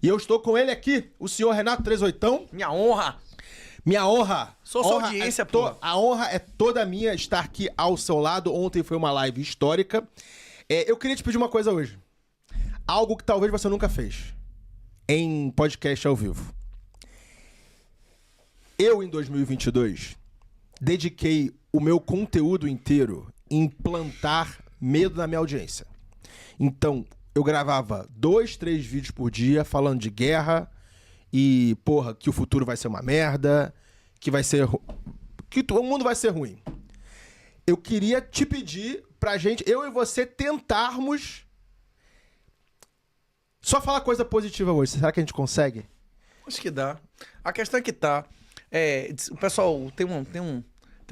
E eu estou com ele aqui, o senhor Renato 38. Minha honra. Minha honra. Sou sua audiência, pô. A honra é toda minha estar aqui ao seu lado. Ontem foi uma live histórica. Eu queria te pedir uma coisa hoje. Algo que talvez você nunca fez em podcast ao vivo. Eu, em 2022, dediquei o meu conteúdo inteiro em plantar medo na minha audiência. Então, eu gravava 2, 3 vídeos por dia falando de guerra e, porra, que o futuro vai ser uma merda, que vai ser... que o mundo vai ser ruim. Eu queria te pedir pra gente, eu e você, tentarmos só falar coisa positiva hoje. Será que a gente consegue? Acho que dá. A questão é que tá. O pessoal tem um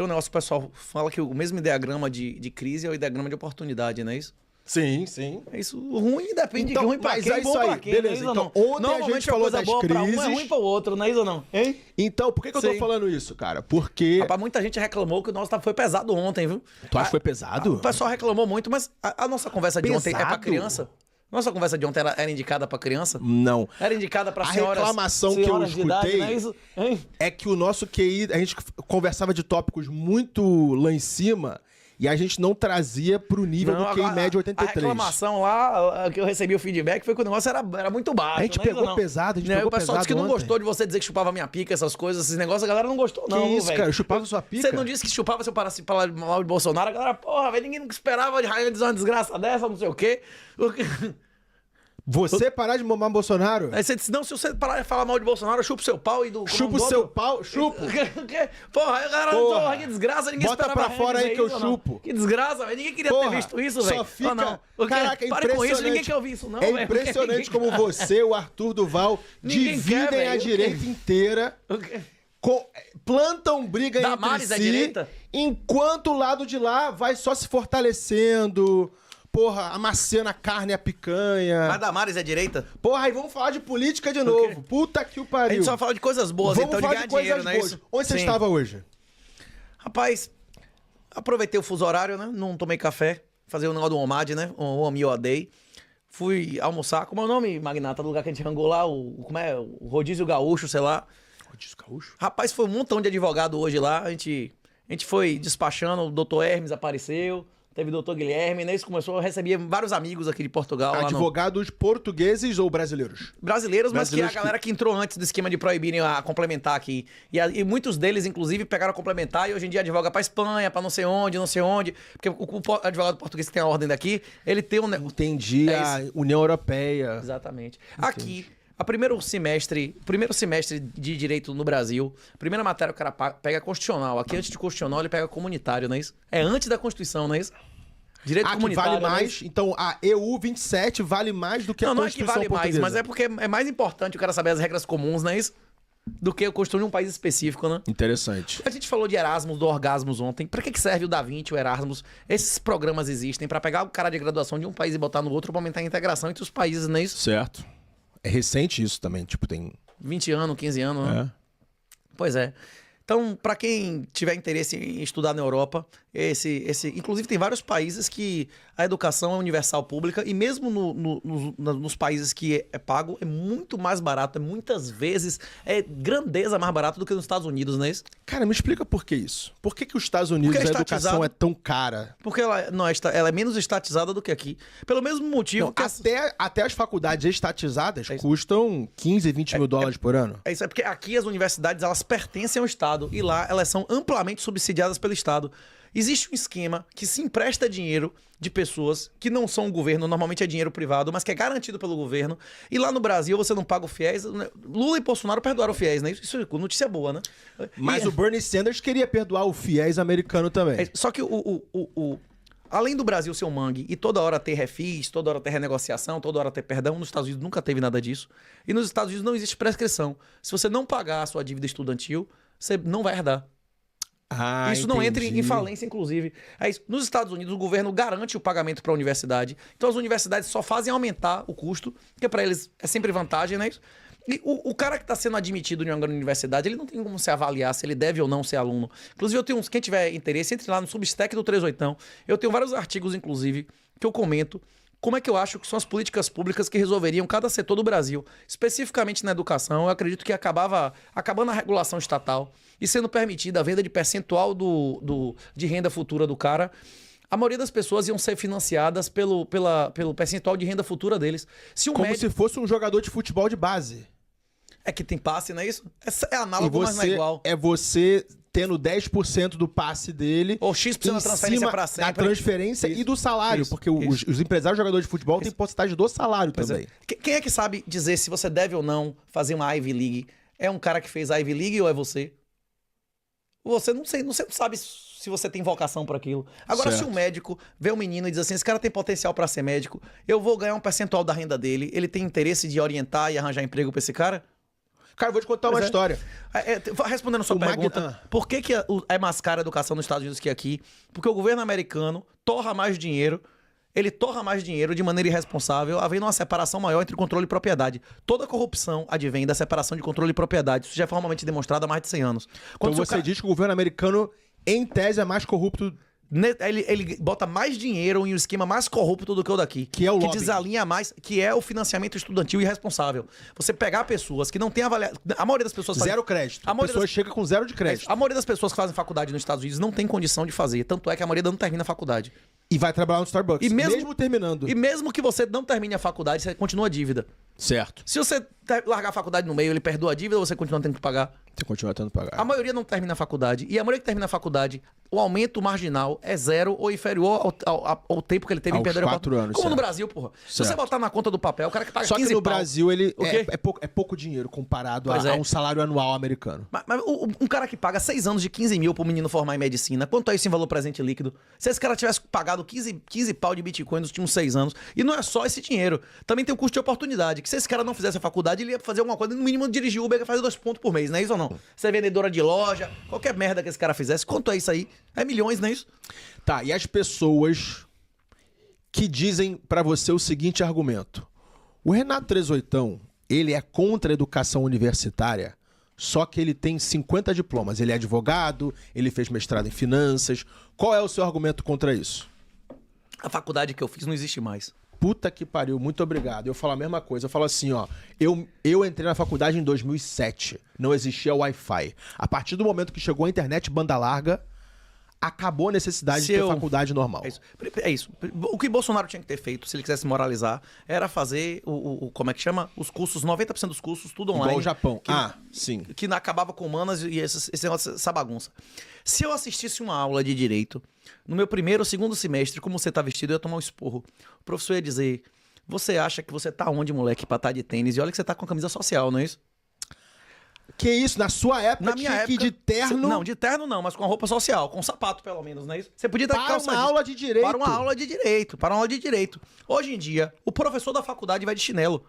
negócio, o pessoal fala que o mesmo ideograma de crise é o ideograma de oportunidade, não é isso? Sim, sim. É isso. O ruim depende Então, de ruim pra mas quem, é bom isso aí, pra quem. beleza. Não é isso, Então, não? ontem a Normalmente gente falou coisa das boa pra um crises. é ruim pro outro, não é isso ou não? Hein? Então, por que eu tô Sim. falando isso, cara? Porque... Rapaz, muita gente reclamou que o nosso foi pesado ontem, viu? Tu acha que foi pesado? O pessoal reclamou muito, mas a nossa conversa de ontem é pra Pesado? criança? Nossa conversa de ontem era indicada pra criança? Não. Era indicada pra A senhoras, reclamação que eu senhoras de idade, escutei não é isso? Hein? é que o nosso QI, a gente conversava de tópicos muito lá em cima e a gente não trazia pro nível do QI médio 83. A reclamação lá, que eu recebi o feedback, foi que o negócio era muito baixo. A gente não é isso, pegou não? pesado, a gente Né, pegou o pessoal pesado disse que não ontem. gostou de você dizer que chupava minha pica, essas coisas, esses negócios, a galera não gostou, não. Que isso, velho. cara? Eu chupava sua pica? Você não disse que chupava se eu parasse de falar mal de Bolsonaro? A galera, porra, velho, ninguém nunca esperava de Rainha dizer uma desgraça dessa, não sei o quê. Você parar de mamar Bolsonaro? Aí você disse, não, se você parar de falar mal de Bolsonaro, eu chupo seu pau e do... Chupa o seu pau? Chupo. Porra, aí a galera, porra, que desgraça, ninguém Bota esperava pra fora dizer aí que eu isso, ou não? chupo. Que desgraça, velho, ninguém queria Porra, ter visto isso, velho. só fica... Ou não? Caraca, é Pare com isso, ninguém impressionante. quer ouvir isso, não, É velho. impressionante como você, o Arthur Duval, Ninguém dividem quer, velho. a direita inteira... plantam briga Damares entre é si, direita? enquanto o lado de lá vai só se fortalecendo, porra, amaciando a carne e a picanha. Mas Damares é direita? Porra, aí vamos falar de política de novo. Puta que o A pariu. gente só fala de coisas boas, Vamos então, de falar ganhar de coisas dinheiro, não é boas. isso? Onde você Sim. estava hoje? Rapaz, aproveitei o fuso horário, né? Não tomei café. Fazer o negócio do OMAD, né? O Homem All Day. Fui almoçar. Como é o nome, Magnata, do lugar que a gente rangou lá? Como é? O Rodízio Gaúcho, sei lá. Rodízio Gaúcho? Rapaz, foi um montão de advogado hoje lá. A gente foi despachando. O doutor Hermes apareceu. Teve o doutor Guilherme, né? Isso começou, eu recebia vários amigos aqui de Portugal. Advogados portugueses ou brasileiros? Brasileiros, mas Brasileiros que a galera que entrou antes do esquema de proibirem a complementar aqui. E muitos deles, inclusive, pegaram a complementar e hoje em dia advoga pra Espanha, pra não sei onde. Porque o advogado português que tem a ordem daqui, ele tem um... Entendi, a isso. União Europeia. Exatamente. Aqui, o primeiro semestre de direito no Brasil, a primeira matéria o cara pega constitucional. Aqui, antes de constitucional, ele pega comunitário, não é isso? É antes da Constituição, não é isso? Direito Que comunitário. vale não é mais, isso? então a EU 27 vale mais do que a Não, não é que Constituição vale mais, portuguesa. mas é porque é mais importante o cara saber as regras comuns, não é isso? Do que eu construir um país específico, né? Interessante. A gente falou de Erasmus, do Orgasmus ontem. Pra que serve o Da Vinci, o Erasmus? Esses programas existem pra pegar o cara de graduação de um país e botar no outro pra aumentar a integração entre os países, não é isso? Certo. É recente isso também, tipo, tem... 20 anos, 15 anos, né? Pois é. Então, para quem tiver interesse em estudar na Europa, inclusive tem vários países que a educação é universal pública e mesmo nos países que é pago é muito mais barato, é muitas vezes grandeza mais barato do que nos Estados Unidos, não é isso? Cara, me explica por que isso. Por que os Estados Unidos Porque é a educação estatizado. é tão cara? Porque ela é menos estatizada do que aqui. Pelo mesmo motivo Não, que... até as faculdades estatizadas custam 15, 20 mil dólares por ano. É isso, é porque aqui as universidades elas pertencem ao Estado e lá elas são amplamente subsidiadas pelo Estado. Existe um esquema que se empresta dinheiro de pessoas que não são o governo, normalmente é dinheiro privado, mas que é garantido pelo governo. E lá no Brasil você não paga o FIES. Lula e Bolsonaro perdoaram o FIES, né? Isso é notícia boa, né? Mas o Bernie Sanders queria perdoar o FIES americano também. Só que além do Brasil ser um mangue e toda hora ter refis, toda hora ter renegociação, toda hora ter perdão, nos Estados Unidos nunca teve nada disso. E nos Estados Unidos não existe prescrição. Se você não pagar a sua dívida estudantil, você não vai herdar. Isso não entra em falência, inclusive. Nos Estados Unidos, o governo garante o pagamento para a universidade. Então, as universidades só fazem aumentar o custo, porque para eles é sempre vantagem, né? E o cara que está sendo admitido em uma universidade, ele não tem como se avaliar se ele deve ou não ser aluno. Inclusive, eu tenho quem tiver interesse, entre lá no Substack do 38. Eu tenho vários artigos, inclusive, que eu comento como é que eu acho que são as políticas públicas que resolveriam cada setor do Brasil. Especificamente na educação, eu acredito que acabando a regulação estatal e sendo permitida a venda de percentual de renda futura do cara, a maioria das pessoas iam ser financiadas pelo percentual de renda futura deles. Como se fosse um jogador de futebol de base. É que tem passe, não é isso? É análogo, mas não é igual. É você tendo 10% do passe dele. Ou X% da transferência para sempre. Da transferência e do salário. Porque os empresários jogadores de futebol têm porcentagem do salário também. Quem é que sabe dizer se você deve ou não fazer uma Ivy League? É um cara que fez a Ivy League ou é você? Você não sabe se você tem vocação para aquilo. Agora, se um médico vê um menino e diz assim, esse cara tem potencial para ser médico, eu vou ganhar um percentual da renda dele, ele tem interesse de orientar e arranjar emprego para esse cara? Cara, eu vou te contar uma história. Respondendo a sua pergunta, por que é mais cara a educação nos Estados Unidos que aqui? Porque o governo americano torra mais dinheiro, ele torra mais dinheiro de maneira irresponsável, havendo uma separação maior entre controle e propriedade. Toda corrupção advém da separação de controle e propriedade. Isso já é formalmente demonstrado há mais de 100 anos. Quando você diz que o governo americano, em tese, é mais corrupto... Ele bota mais dinheiro em um esquema mais corrupto do que o daqui. Que é o lobby. Que desalinha mais, que é o financiamento estudantil irresponsável. Você pegar pessoas que não têm avaliação... A maioria das pessoas... Zero crédito. A pessoa chega com zero de crédito. A maioria das pessoas que fazem faculdade nos Estados Unidos não tem condição de fazer. Tanto é que a maioria não termina a faculdade. E vai trabalhar no Starbucks. Mesmo terminando. E mesmo que você não termine a faculdade, você continua a dívida. Certo. Se você largar a faculdade no meio, ele perdoa a dívida ou você continua tendo que pagar? Você continua tendo que pagar. A maioria não termina a faculdade. E a maioria que termina a faculdade, o aumento marginal é zero ou inferior ao tempo que ele teve em perder a faculdade. 4 anos. Como no Brasil, porra. Se você botar na conta do papel, o cara que paga 15 pau... Só que no Brasil ele é pouco dinheiro comparado a um salário anual americano. Mas um cara que paga 6 anos de 15 mil pro menino formar em medicina, quanto é isso em valor presente líquido? Se esse cara tivesse pagado 15 pau de Bitcoin nos últimos 6 anos, e não é só esse dinheiro, também tem o custo de oportunidade, que se esse cara não fizesse a faculdade, ele ia fazer alguma coisa, no mínimo dirigir Uber, ia fazer 2 pontos por mês, não é isso ou não? Você é vendedora de loja, qualquer merda que esse cara fizesse, quanto é isso aí? É milhões, não é isso? Tá, e as pessoas que dizem pra você o seguinte argumento: o Renato 38, ele é contra a educação universitária, só que ele tem 50 diplomas, ele é advogado, ele fez mestrado em finanças. Qual é o seu argumento contra isso? A faculdade que eu fiz não existe mais. Puta que pariu, muito obrigado. Eu falo a mesma coisa. Eu falo assim, ó. Eu entrei na faculdade em 2007. Não existia Wi-Fi. A partir do momento que chegou a internet banda larga, acabou a necessidade de ter faculdade normal. É isso. O que Bolsonaro tinha que ter feito, se ele quisesse moralizar, era fazer como é que chama? Os cursos, 90% dos cursos, tudo online. Igual o Japão. Sim. Que acabava com humanas e essa bagunça. Se eu assistisse uma aula de direito, no meu primeiro ou segundo semestre, como você tá vestido, eu ia tomar um esporro. O professor ia dizer, você acha que você tá onde, moleque, pra estar de tênis? E olha que você tá com a camisa social, não é isso? Que isso? Na sua época, na minha época, de terno? Não, de terno não, mas com a roupa social, com sapato pelo menos, não é isso? Você podia estar para uma aula de direito. Para uma aula de direito, para uma aula de direito. Hoje em dia, o professor da faculdade vai de chinelo.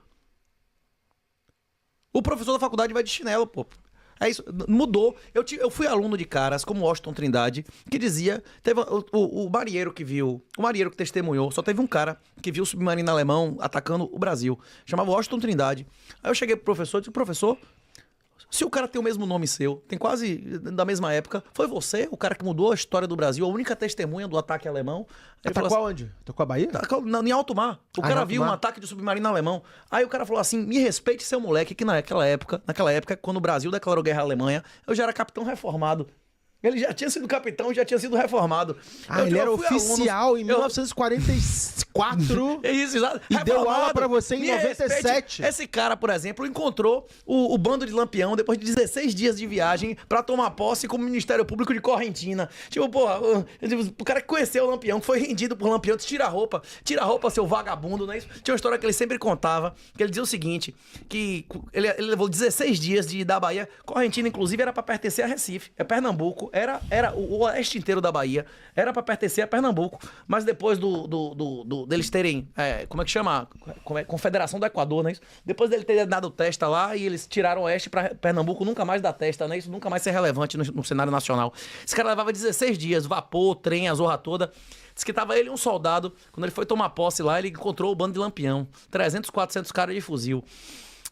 O professor da faculdade vai de chinelo, pô. É isso, mudou. Eu fui aluno de caras como Washington Trindade, que dizia... Teve o marinheiro que viu... O marinheiro que testemunhou, só teve um cara que viu o submarino alemão atacando o Brasil. Chamava Washington Trindade. Aí eu cheguei pro professor e disse, professor... Se o cara tem o mesmo nome seu, tem quase da mesma época, foi você, o cara que mudou a história do Brasil, a única testemunha do ataque alemão. Ele falou assim, onde? Tacou a Bahia? Em alto mar. O cara viu um ataque de submarino alemão. Aí o cara falou assim, me respeite seu moleque, que naquela época, quando o Brasil declarou guerra à Alemanha, eu já era capitão reformado. Ele já tinha sido capitão, já tinha sido reformado. Ele era oficial em 1944. É isso, exato. E deu aula pra você em 97. Esse cara, por exemplo, encontrou o bando de Lampião depois de 16 dias de viagem pra tomar posse como Ministério Público de Correntina. Tipo, porra, o cara que conheceu o Lampião, que foi rendido por Lampião, disse, tira a roupa, seu vagabundo, não é isso? Tinha uma história que ele sempre contava, que ele dizia o seguinte, que ele levou 16 dias de ir da Bahia. Correntina, inclusive, era pra pertencer a Recife, é Pernambuco. Era o oeste inteiro da Bahia, era pra pertencer a Pernambuco, mas depois deles terem, como é que chama? Confederação do Equador, não é isso? Depois dele ter dado testa lá e eles tiraram o oeste pra Pernambuco, nunca mais dar testa, não é isso? Nunca mais ser relevante no cenário nacional. Esse cara levava 16 dias, vapor, trem, a zorra toda. Diz que tava ele e um soldado, quando ele foi tomar posse lá, ele encontrou o bando de Lampião, 300, 400 caras de fuzil.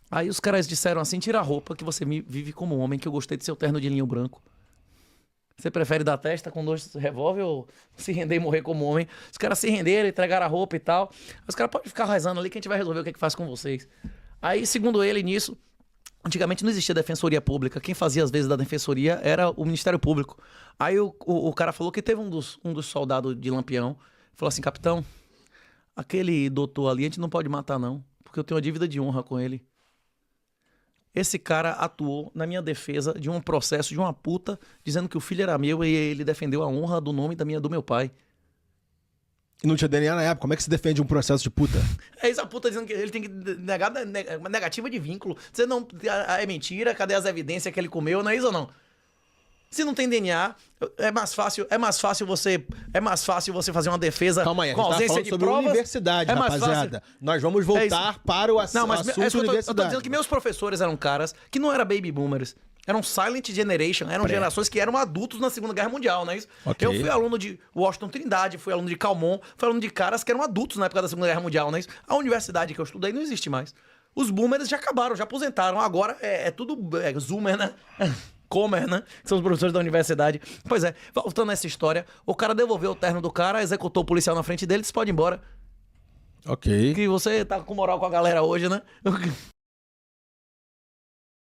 Aí os caras disseram assim, tira a roupa que você vive como homem, que eu gostei de seu terno de linho branco. Você prefere dar testa com 2 revólver ou se render e morrer como homem? Os caras se renderam, entregaram a roupa e tal. Os caras podem ficar rezando ali que a gente vai resolver o que é que faz com vocês. Aí, segundo ele, nisso, antigamente não existia defensoria pública. Quem fazia as vezes da defensoria era o Ministério Público. Aí o cara falou que teve um dos soldados de Lampião. Falou assim, capitão, aquele doutor ali a gente não pode matar não, porque eu tenho uma dívida de honra com ele. Esse cara atuou na minha defesa de um processo de uma puta, dizendo que o filho era meu e ele defendeu a honra do nome do meu pai. E não tinha DNA na época. Como é que se defende um processo de puta? É isso, a puta dizendo que ele tem que negar uma negativa de vínculo. Você não... É mentira, cadê as evidências que ele comeu, não é isso ou não? Se não tem DNA, é mais fácil você fazer uma defesa Calma aí, com ausência de sobre provas. Universidade, é mais rapaziada. Nós vamos voltar para o assunto eu universidade. tô dizendo que meus professores eram caras que não eram baby boomers. Eram silent generation, eram gerações que eram adultos na Segunda Guerra Mundial, não é isso? Okay. Eu fui aluno de Washington Trindade, fui aluno de Calmon, fui aluno de caras que eram adultos na época da Segunda Guerra Mundial, não é isso? A universidade que eu estudei não existe mais. Os boomers já acabaram, já aposentaram. Agora é tudo zoomer, né? Comer, né? Que são os professores da universidade. Pois é, voltando a essa história, o cara devolveu o terno do cara, executou o policial na frente dele e disse, pode ir embora. Ok. Que você tá com moral com a galera hoje, né?